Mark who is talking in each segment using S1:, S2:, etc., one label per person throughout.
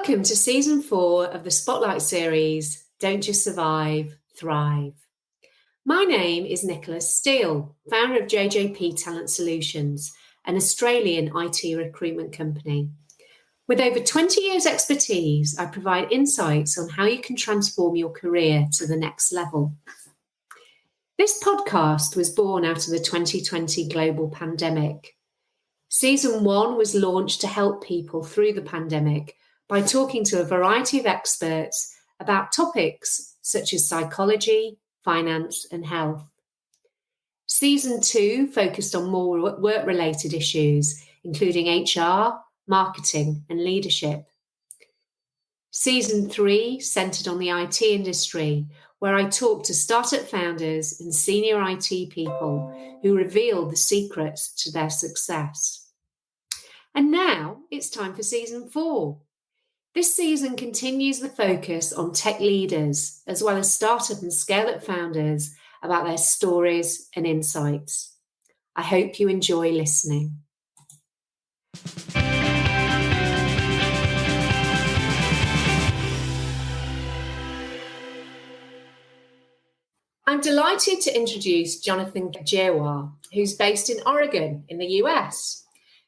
S1: Welcome to Season 4 of the Spotlight series, Don't Just Survive, Thrive. My name is Nicola Steel, founder of JJP Talent Solutions, an Australian IT recruitment company. With over 20 years' expertise, I provide insights on how you can transform your career to the next level. This podcast was born out of the 2020 global pandemic. Season 1 was launched to help people through the pandemic by talking to a variety of experts about topics such as psychology, finance, and health. Season 2 focused on more work-related issues, including HR, marketing, and leadership. Season 3 centered on the IT industry, where I talked to startup founders and senior IT people who revealed the secrets to their success. And now it's time for Season 4. This season continues the focus on tech leaders, as well as startup and scale-up founders about their stories and insights. I hope you enjoy listening. I'm delighted to introduce Jonathan Girroir, who's based in Oregon in the US.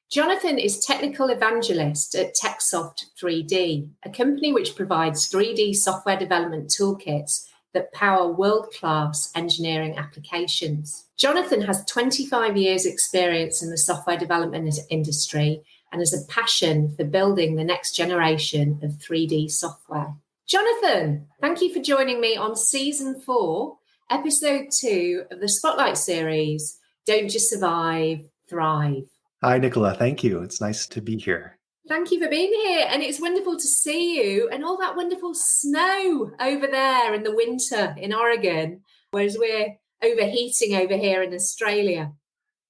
S1: Jonathan is Technical Evangelist at TechSoft 3D, a company which provides 3D software development toolkits that power world-class engineering applications. Jonathan has 25 years' experience in the software development industry and has a passion for building the next generation of 3D software. Jonathan, thank you for joining me on Season 4, Episode 2 of the Spotlight series, Don't Just Survive, Thrive.
S2: Hi, Nicola. Thank you. It's nice to be here.
S1: Thank you for being here. And it's wonderful to see you and all that wonderful snow over there in the winter in Oregon, whereas we're overheating over here in Australia.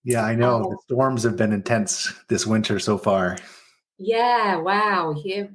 S2: Yeah, I know. The storms have been intense this winter so far.
S1: Yeah, wow. Yeah.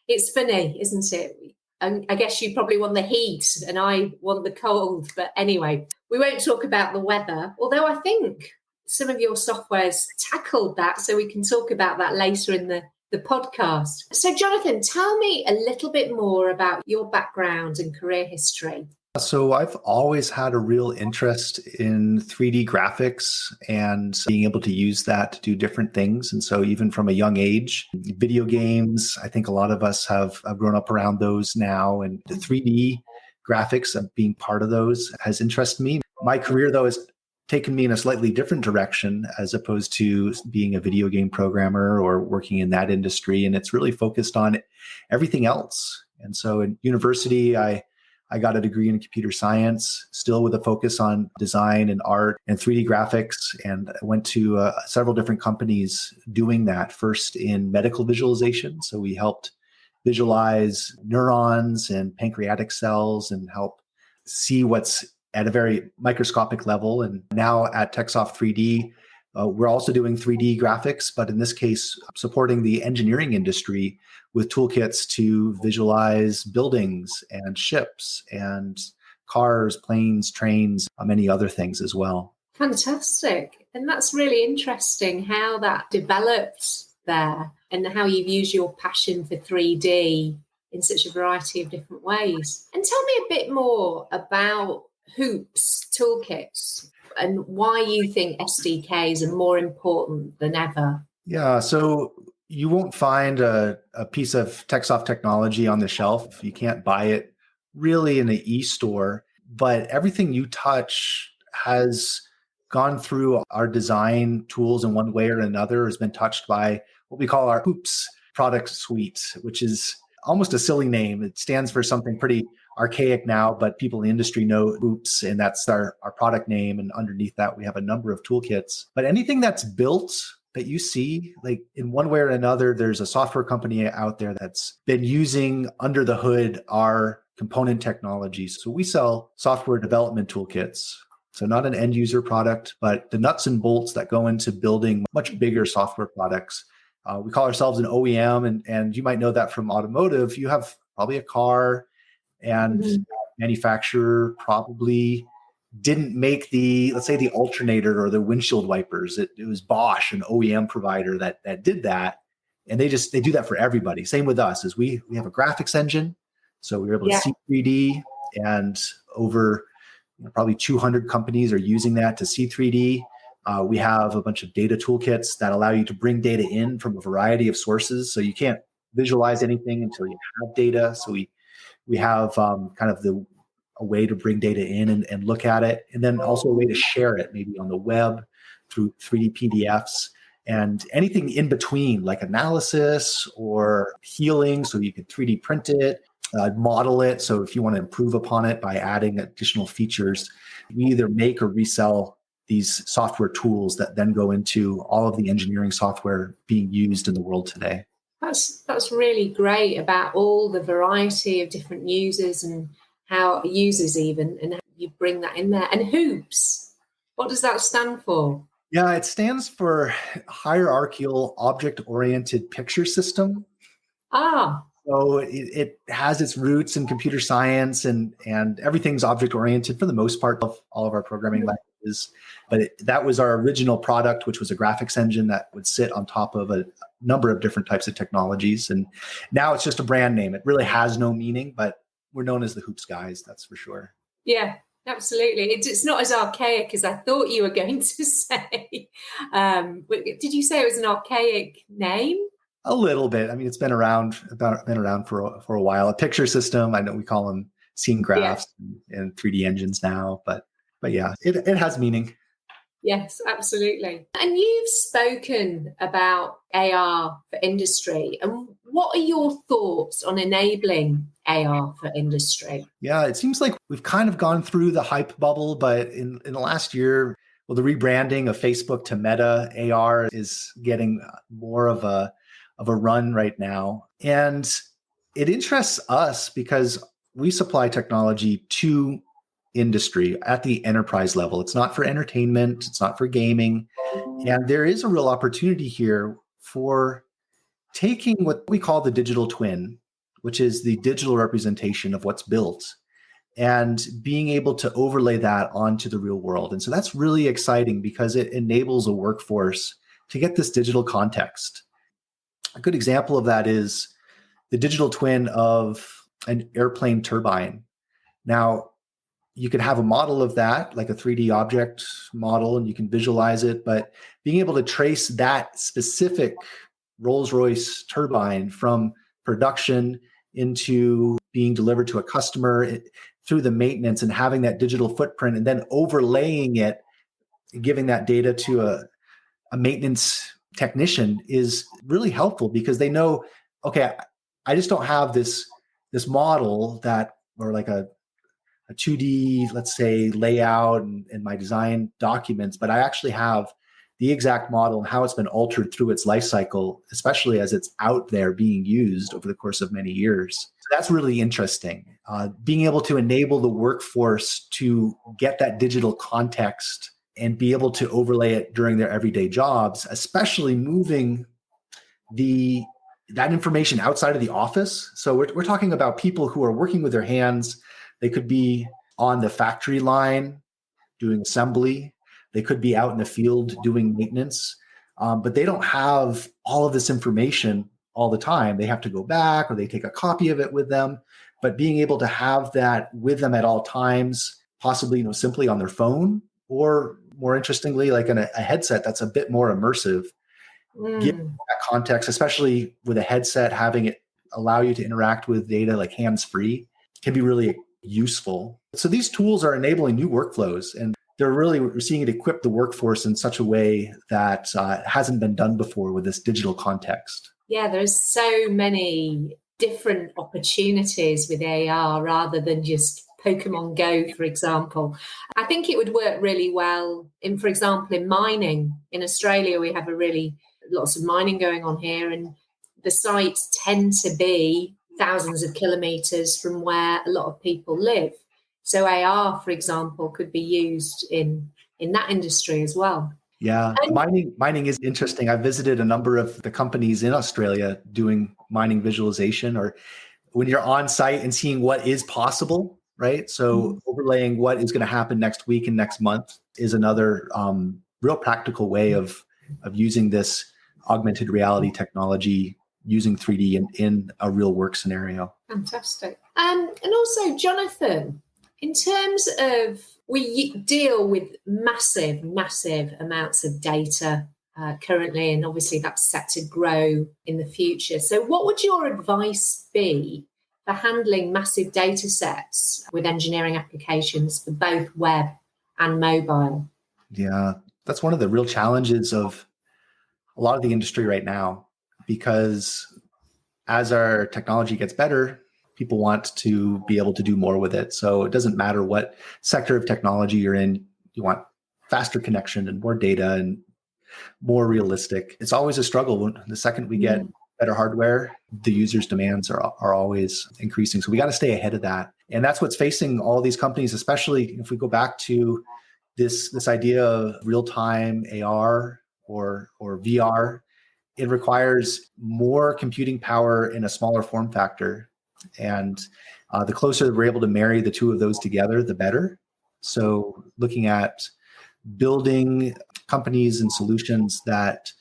S1: It's funny, isn't it? I guess you probably want the heat and I want the cold. But anyway, we won't talk about the weather, although I think some of your softwares tackled that, so we can talk about that later in the podcast. So, Jonathan, tell me a little bit more about your background and career history.
S2: So I've always had a real interest in 3D graphics and being able to use that to do different things. And so even from a young age, video games, I think a lot of us have grown up around those now. And the 3D graphics of being part of those has interested me. My career, though, has taken me in a slightly different direction as opposed to being a video game programmer or working in that industry. And it's really focused on everything else. And so in university, I got a degree in computer science, still with a focus on design and art and 3D graphics. And I went to several different companies doing that, first in medical visualization. So we helped visualize neurons and pancreatic cells and help see what's at a very microscopic level. And now at TechSoft 3D, we're also doing 3D graphics, but in this case, supporting the engineering industry with toolkits to visualize buildings and ships and cars, planes, trains, many other things as well.
S1: Fantastic. And that's really interesting how that developed there and how you've used your passion for 3D in such a variety of different ways. And tell me a bit more about Hoops toolkits and why you think SDKs are more important than ever.
S2: Yeah, so you won't find a piece of TechSoft technology on the shelf. You can't buy it really in the e-store, but everything you touch has gone through our design tools in one way or another, has been touched by what we call our Hoops product suite, which is almost a silly name. It stands for something pretty archaic now, but people in the industry know Hoops, and that's our product name. And underneath that, we have a number of toolkits. But anything that's built that you see, like in one way or another, there's a software company out there that's been using under the hood our component technologies. So we sell software development toolkits. So not an end user product, but the nuts and bolts that go into building much bigger software products. We call ourselves an OEM, and you might know that from automotive. You have probably a car, and manufacturer probably didn't make let's say the alternator or the windshield wipers. It was Bosch, an OEM provider that did that. And they do that for everybody. Same with us, is we have a graphics engine. So we were able to
S1: Yeah.
S2: see 3D, and over probably 200 companies are using that to see 3D. We have a bunch of data toolkits that allow you to bring data in from a variety of sources. So you can't visualize anything until you have data. So we have kind of a way to bring data in and look at it, and then also a way to share it, maybe on the web through 3D PDFs, and anything in between, like analysis or healing. So you can 3D print it, model it. So if you want to improve upon it by adding additional features, we either make or resell these software tools that then go into all of the engineering software being used in the world today.
S1: That's really great about all the variety of different users and how users even, and how you bring that in there. And hoops, what does that stand for?
S2: Yeah, it stands for Hierarchical Object-Oriented Picture System.
S1: Ah,
S2: So it has its roots in computer science, and everything's object-oriented for the most part of all of our programming languages. But that was our original product, which was a graphics engine that would sit on top of a number of different types of technologies. And now it's just a brand name. It really has no meaning, but we're known as the Hoops guys, that's for sure.
S1: yeah, absolutely. It's not as archaic as I thought you were going to say. Did you say it was an archaic name?
S2: A little bit. I mean, it's been around for a while. A picture system. I know we call them scene graphs and 3D engines now, but yeah, it has meaning.
S1: Yes, absolutely. And you've spoken about AR for industry. And what are your thoughts on enabling AR for industry?
S2: Yeah, it seems like we've kind of gone through the hype bubble, but in the last year, well, the rebranding of Facebook to Meta, AR is getting more of a run right now. And it interests us because we supply technology to industry at the enterprise level. It's not for entertainment, it's not for gaming. And there is a real opportunity here for taking what we call the digital twin, which is the digital representation of what's built, and being able to overlay that onto the real world. And so that's really exciting because it enables a workforce to get this digital context. A good example of that is the digital twin of an airplane turbine. Now, you could have a model of that, like a 3D object model, and you can visualize it, but being able to trace that specific Rolls-Royce turbine from production into being delivered to a customer through the maintenance, and having that digital footprint, and then overlaying it, giving that data to a maintenance technician is really helpful, because they know, okay, I just don't have this model that, or like a 2D, let's say, layout in my design documents, but I actually have the exact model and how it's been altered through its life cycle, especially as it's out there being used over the course of many years. So that's really interesting. Being able to enable the workforce to get that digital context and be able to overlay it during their everyday jobs, especially moving that information outside of the office. So we're talking about people who are working with their hands. They could be on the factory line doing assembly. They could be out in the field doing maintenance, but they don't have all of this information all the time. They have to go back, or they take a copy of it with them. But being able to have that with them at all times, possibly simply on their phone, or more interestingly, like in a headset that's a bit more immersive, giving that context, especially with a headset, having it allow you to interact with data like hands-free, can be really useful. So these tools are enabling new workflows, and we're seeing it equip the workforce in such a way that hasn't been done before with this digital context.
S1: Yeah, there's so many different opportunities with AR rather than just Pokemon Go, for example. I think it would work really well for example, in mining. In Australia, we have lots of mining going on here, and the sites tend to be thousands of kilometers from where a lot of people live. So AR, for example, could be used in that industry as well.
S2: Yeah, mining is interesting. I visited a number of the companies in Australia doing mining visualization, or when you're on site and seeing what is possible, right? So overlaying what is going to happen next week and next month is another real practical way of using this augmented reality technology using 3D in a real work scenario.
S1: Fantastic. And also, Jonathan, in terms of, we deal with massive amounts of data currently, and obviously that's set to grow in the future. So what would your advice be for handling massive data sets with engineering applications for both web and mobile?
S2: Yeah, that's one of the real challenges of a lot of the industry right now, because as our technology gets better, people want to be able to do more with it. So it doesn't matter what sector of technology you're in, you want faster connection and more data and more realistic. It's always a struggle. The second we get better hardware, the user's demands are always increasing. So we got to stay ahead of that. And that's what's facing all these companies, especially if we go back to this idea of real-time AR or VR. It requires more computing power in a smaller form factor. And the closer we're able to marry the two of those together, the better. So looking at building companies and solutions that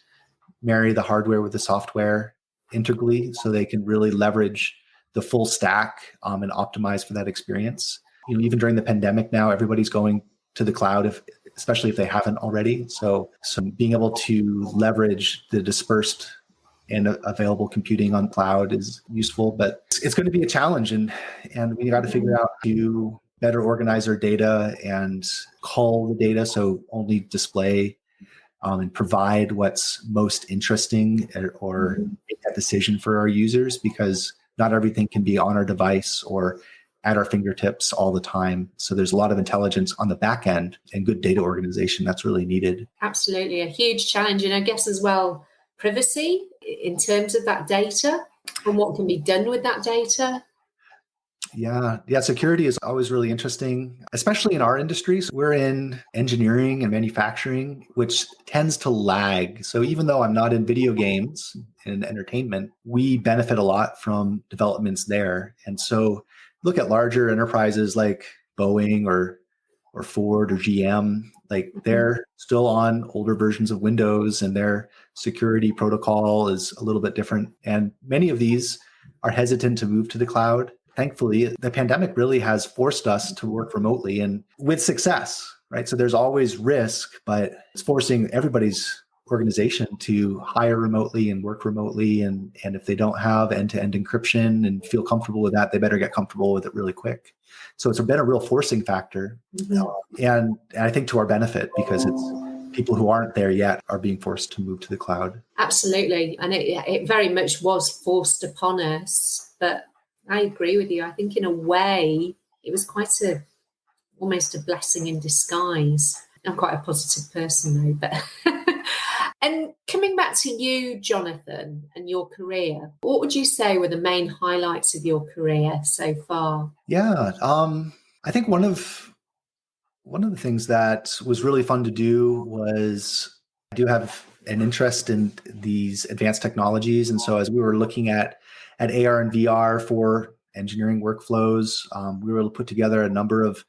S2: marry the hardware with the software integrally so they can really leverage the full stack and optimize for that experience. Even during the pandemic now, everybody's going to the cloud, especially if they haven't already. So being able to leverage the dispersed and available computing on cloud is useful, but it's going to be a challenge. And we got to figure out to better organize our data and cull the data. So only display and provide what's most interesting or make that decision for our users, because not everything can be on our device or at our fingertips all the time. So there's a lot of intelligence on the back end and good data organization that's really needed.
S1: Absolutely. A huge challenge. And I guess as well, privacy in terms of that data and what can be done with that data.
S2: Yeah. Security is always really interesting, especially in our industry. So we're in engineering and manufacturing, which tends to lag. So even though I'm not in video games and entertainment, we benefit a lot from developments there. And so look at larger enterprises like Boeing or Ford or GM, like they're still on older versions of Windows and their security protocol is a little bit different. And many of these are hesitant to move to the cloud. Thankfully, the pandemic really has forced us to work remotely and with success, right? So there's always risk, but it's forcing everybody's organization to hire remotely and work remotely. And if they don't have end-to-end encryption and feel comfortable with that, they better get comfortable with it really quick. So it's been a real forcing factor. And I think to our benefit, because it's people who aren't there yet are being forced to move to the cloud.
S1: Absolutely. And it very much was forced upon us. But I agree with you. I think in a way, it was quite almost a blessing in disguise. I'm quite a positive person though, but and coming back to you, Jonathan, and your career, what would you say were the main highlights of your career so far?
S2: Yeah, I think one of the things that was really fun to do was I do have an interest in these advanced technologies, and so as we were looking at AR and VR for engineering workflows, we were able to put together a number of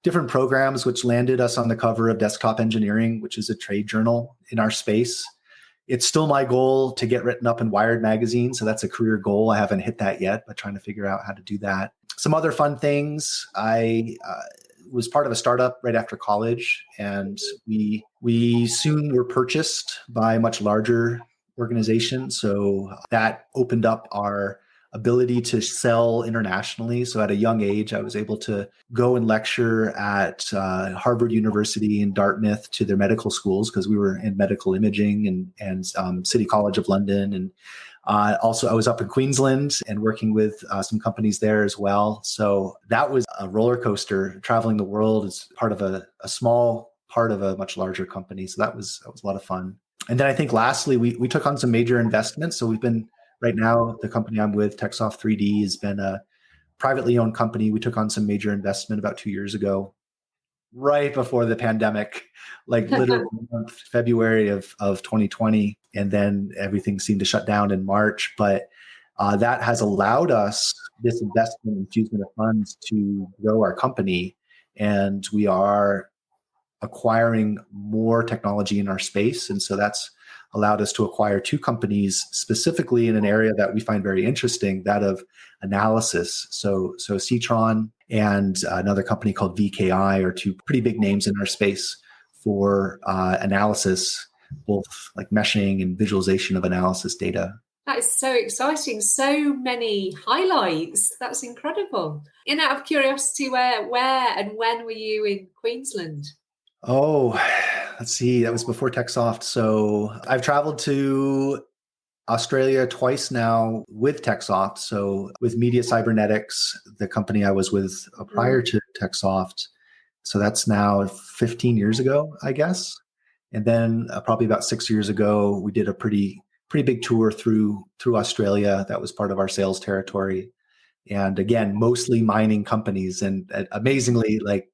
S2: different programs, which landed us on the cover of Desktop Engineering, which is a trade journal in our space. It's still my goal to get written up in Wired magazine. So that's a career goal. I haven't hit that yet, but trying to figure out how to do that. Some other fun things. I was part of a startup right after college, and we soon were purchased by a much larger organization. So that opened up our ability to sell internationally. So at a young age, I was able to go and lecture at Harvard University and Dartmouth to their medical schools, because we were in medical imaging and City College of London. And also I was up in Queensland and working with some companies there as well. So that was a roller coaster. Traveling the world as part of a small part of a much larger company. So that was a lot of fun. And then I think lastly, we took on some major investments. So we've been right now, the company I'm with, TechSoft 3D, has been a privately owned company. We took on some major investment about 2 years ago, right before the pandemic, like literally February of 2020. And then everything seemed to shut down in March. But that has allowed us this investment infusion of funds to grow our company. And we are acquiring more technology in our space. And so that's allowed us to acquire 2 companies specifically in an area that we find very interesting, that of analysis. So Citron and another company called VKI are 2 pretty big names in our space for analysis, both like meshing and visualization of analysis data.
S1: That is so exciting. So many highlights. That's incredible. And out of curiosity, where and when were you in Queensland?
S2: Oh, let's see. That was before TechSoft. So I've traveled to Australia twice now with TechSoft. So with Media Cybernetics, the company I was with prior to TechSoft. So that's now 15 years ago, I guess. And then probably about 6 years ago, we did a pretty big tour through Australia. That was part of our sales territory. And again, mostly mining companies. And amazingly, like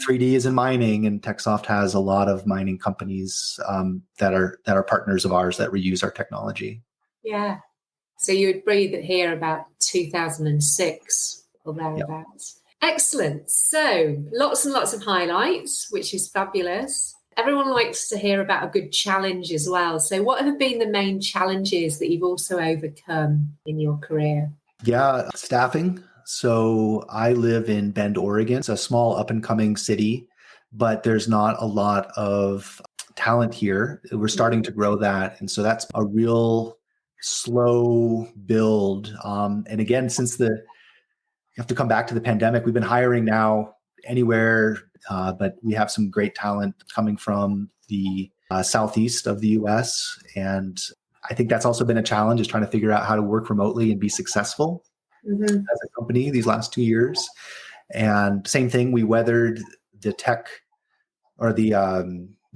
S2: 3D is in mining, and TechSoft has a lot of mining companies that are partners of ours that reuse our technology.
S1: Yeah. So you would breathe it here about 2006 or thereabouts. Yep. Excellent. So lots and lots of highlights, which is fabulous. Everyone likes to hear about a good challenge as well. So what have been the main challenges that you've also overcome in your career?
S2: Yeah, staffing. So I live in Bend, Oregon. It's a small up and coming city, but there's not a lot of talent here. We're starting to grow that. And so that's a real slow build. And again, you have to come back to the pandemic, we've been hiring now anywhere, but we have some great talent coming from the southeast of the US. And I think that's also been a challenge, is trying to figure out how to work remotely and be successful as a company these last 2 years. And same thing, we weathered the tech or the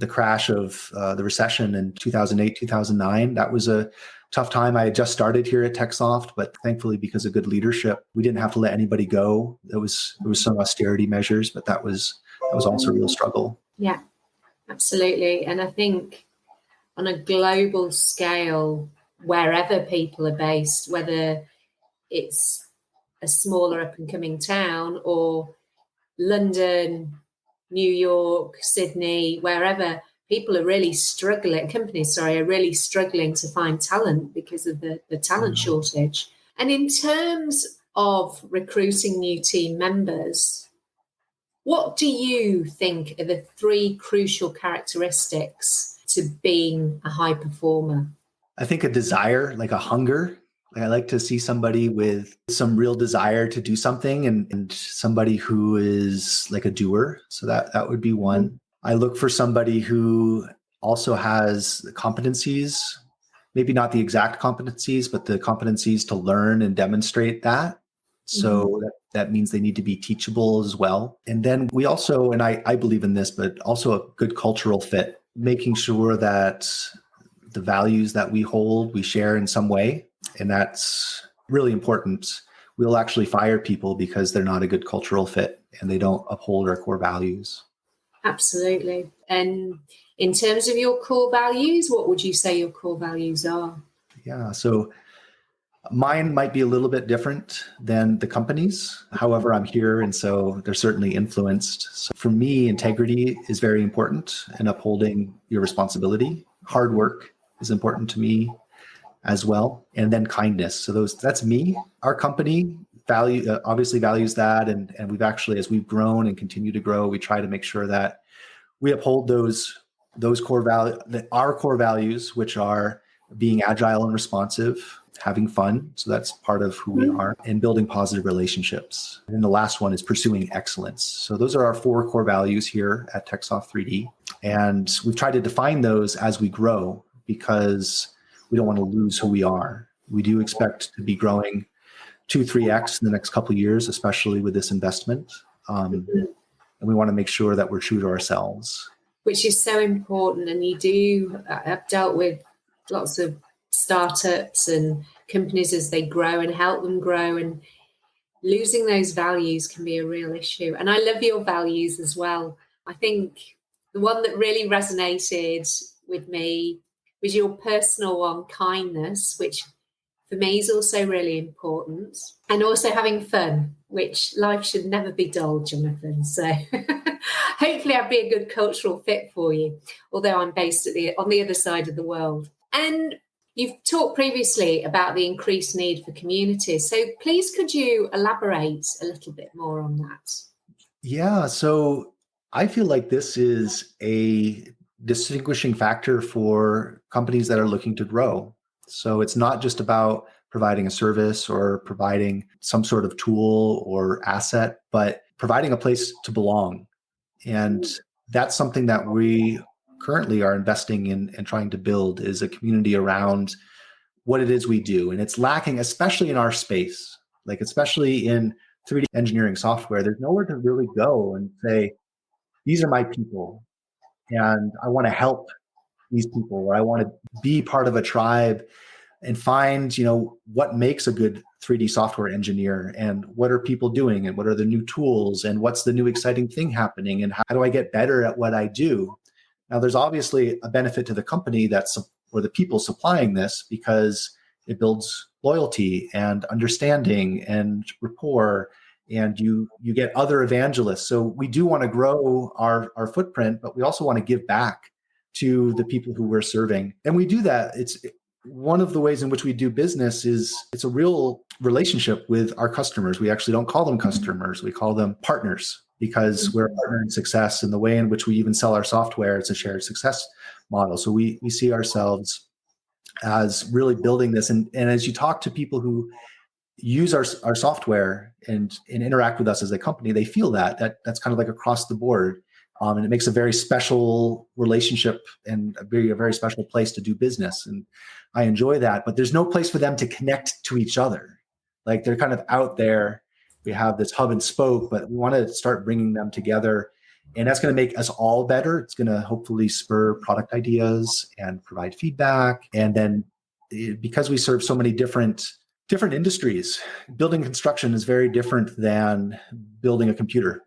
S2: crash of the recession in 2008, 2009. That was a tough time. I had just started here at TechSoft, but thankfully, because of good leadership, we didn't have to let anybody go. There was some austerity measures, but that was also a real struggle.
S1: Yeah, absolutely. And I think on a global scale, wherever people are based, whether it's a smaller up and coming town or London, New York, Sydney, wherever, people are really struggling, companies are really struggling to find talent because of the talent shortage. And in terms of recruiting new team members, what do you think are the 3 crucial characteristics to being a high performer?
S2: I think a desire, like a hunger. I like to see somebody with some real desire to do something, and somebody who is like a doer. So that would be one. I look for somebody who also has competencies, maybe not the exact competencies, but the competencies to learn and demonstrate that. So that means they need to be teachable as well. And then we also, and I believe in this, but also a good cultural fit, making sure that the values that we hold, we share in some way. And that's really important. We'll actually fire people because they're not a good cultural fit and they don't uphold our core values.
S1: Absolutely. And in terms of your core values, what would you say your core values are?
S2: Yeah, so mine might be a little bit different than the company's. However, I'm here, and so they're certainly influenced. So for me, integrity is very important, and upholding your responsibility. Hard work is important to me as well. And then kindness. So that's me. Our company obviously values that. And we've actually, as we've grown and continue to grow, we try to make sure that we uphold those core values, our core values, which are being agile and responsive, having fun. So that's part of who we are, and building positive relationships. And then the last one is pursuing excellence. So those are our 4 core values here at TechSoft 3D. And we've tried to define those as we grow, because we don't want to lose who we are. We do expect to be growing 2-3x in the next couple of years, especially with this investment. And we want to make sure that we're true to ourselves.
S1: Which is so important. And I've dealt with lots of startups and companies as they grow and help them grow, and losing those values can be a real issue. And I love your values as well. I think the one that really resonated with me was your personal one, kindness, which for me is also really important. And also having fun, which life should never be dull, Jonathan. So hopefully I'll be a good cultural fit for you, although I'm based on the other side of the world. And you've talked previously about the increased need for communities. So please could you elaborate a little bit more on that?
S2: Yeah, so I feel like this is a distinguishing factor for companies that are looking to grow. So it's not just about providing a service or providing some sort of tool or asset, but providing a place to belong. And that's something that we currently are investing in and trying to build, is a community around what it is we do. And it's lacking, especially in our space, like especially in 3D engineering software. There's nowhere to really go and say, these are my people and I want to help these people, or I want to be part of a tribe and find, what makes a good 3D software engineer, and what are people doing, and what are the new tools, and what's the new exciting thing happening, and how do I get better at what I do? Now, there's obviously a benefit to the company or the people supplying this, because it builds loyalty and understanding and rapport, and you get other evangelists. So we do want to grow our footprint, but we also want to give back to the people who we're serving. And we do that. It's one of the ways in which we do business is it's a real relationship with our customers. We actually don't call them customers. We call them partners, because we're a partner in success. And the way in which we even sell our software, it's a shared success model. So we see ourselves as really building this. And as you talk to people who use our software and interact with us as a company, they feel that's kind of like across the board. And it makes a very special relationship and a very special place to do business. And I enjoy that, but there's no place for them to connect to each other. Like, they're kind of out there. We have this hub and spoke, but we want to start bringing them together. And that's going to make us all better. It's going to hopefully spur product ideas and provide feedback. And then because we serve so many different industries, building construction is very different than building a computer.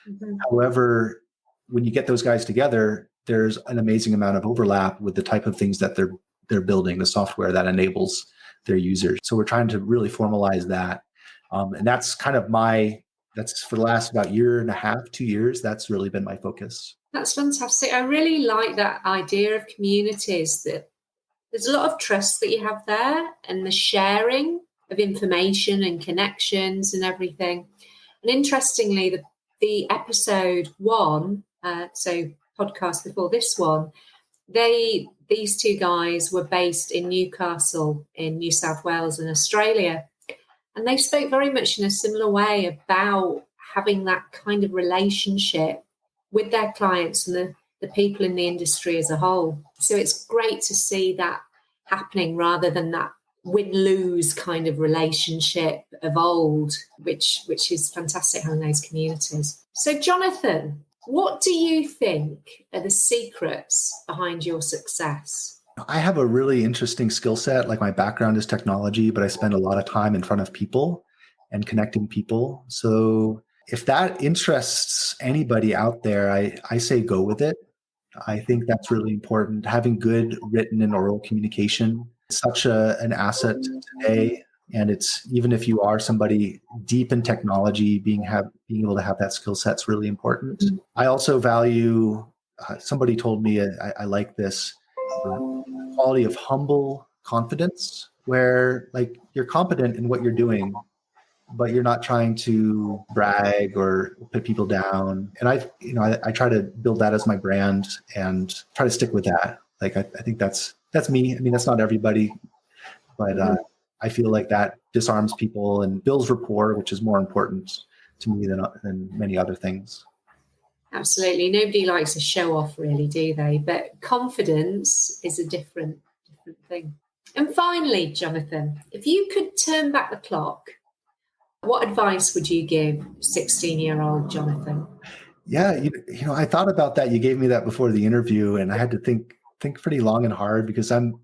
S2: Mm-hmm. However, when you get those guys together, there's an amazing amount of overlap with the type of things that they're building, the software that enables their users. So we're trying to really formalize that. And that's kind of that's for the last about year and a half, 2 years, that's really been my focus.
S1: That's fantastic. I really like that idea of communities, that there's a lot of trust that you have there, and the sharing of information and connections and everything. And interestingly, the episode 1, so podcast before this one, these two guys were based in Newcastle in New South Wales in Australia. And they spoke very much in a similar way about having that kind of relationship with their clients and the people in the industry as a whole. So it's great to see that happening rather than that win-lose kind of relationship of old, which is fantastic having those communities. So Jonathan, what do you think are the secrets behind your success?
S2: I have a really interesting skill set. Like, my background is technology, but I spend a lot of time in front of people and connecting people. So if that interests anybody out there, I say go with it. I think that's really important. Having good written and oral communication is such an asset today. And it's, even if you are somebody deep in technology, being able to have that skill set is really important. Mm-hmm. I also value, somebody told me, I like this, quality of humble confidence, where like you're competent in what you're doing, but you're not trying to brag or put people down. And I try to build that as my brand and try to stick with that. Like, I think that's me. I mean, that's not everybody, but I feel like that disarms people and builds rapport, which is more important to me than many other things.
S1: Absolutely. Nobody likes a show off, really, do they? But confidence is a different thing. And finally, Jonathan, if you could turn back the clock, what advice would you give 16-year-old Jonathan?
S2: Yeah, I thought about that. You gave me that before the interview, and I had to think pretty long and hard, because I'm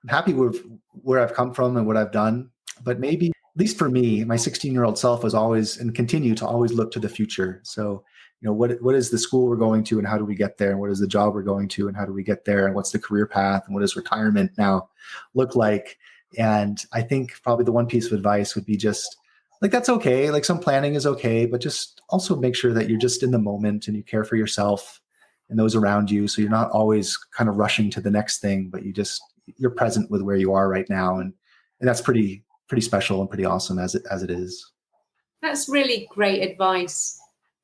S2: happy with where I've come from and what I've done. But maybe, at least for me, my 16-year-old self was always, and continue to always, look to the future. So, what is the school we're going to and how do we get there? And what is the job we're going to and how do we get there? And what's the career path? And what does retirement now look like? And I think probably the one piece of advice would be just like, that's okay. Like some planning is okay, but just also make sure that you're just in the moment and you care for yourself and those around you. So you're not always kind of rushing to the next thing, but you're present with where you are right now. And that's pretty special and pretty awesome as it is.
S1: That's really great advice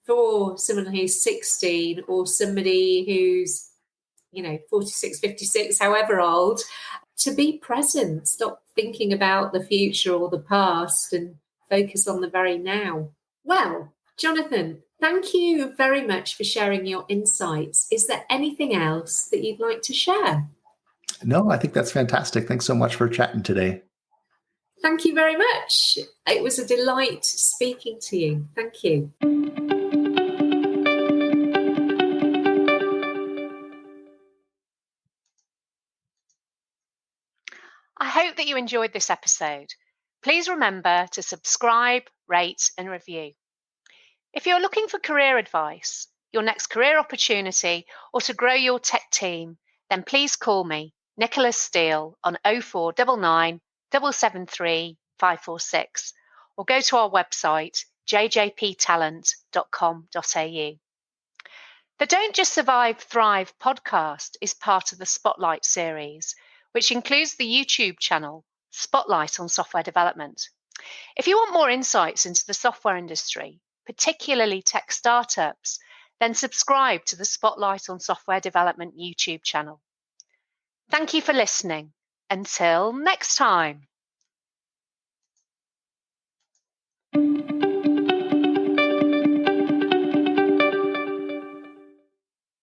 S1: for someone who's 16 or somebody who's, 46, 56, however old, to be present, stop thinking about the future or the past and focus on the very now. Well, Jonathan, thank you very much for sharing your insights. Is there anything else that you'd like to share?
S2: No, I think that's fantastic. Thanks so much for chatting today.
S1: Thank you very much. It was a delight speaking to you. Thank you.
S3: I hope that you enjoyed this episode. Please remember to subscribe, rate, and review. If you're looking for career advice, your next career opportunity, or to grow your tech team, then please call me, Nicola Steel, on 0499 773 546, or go to our website, jjptalent.com.au. The Don't Just Survive, Thrive podcast is part of the Spotlight series, which includes the YouTube channel Spotlight on Software Development. If you want more insights into the software industry, particularly tech startups, then subscribe to the Spotlight on Software Development YouTube channel. Thank you for listening. Until next time.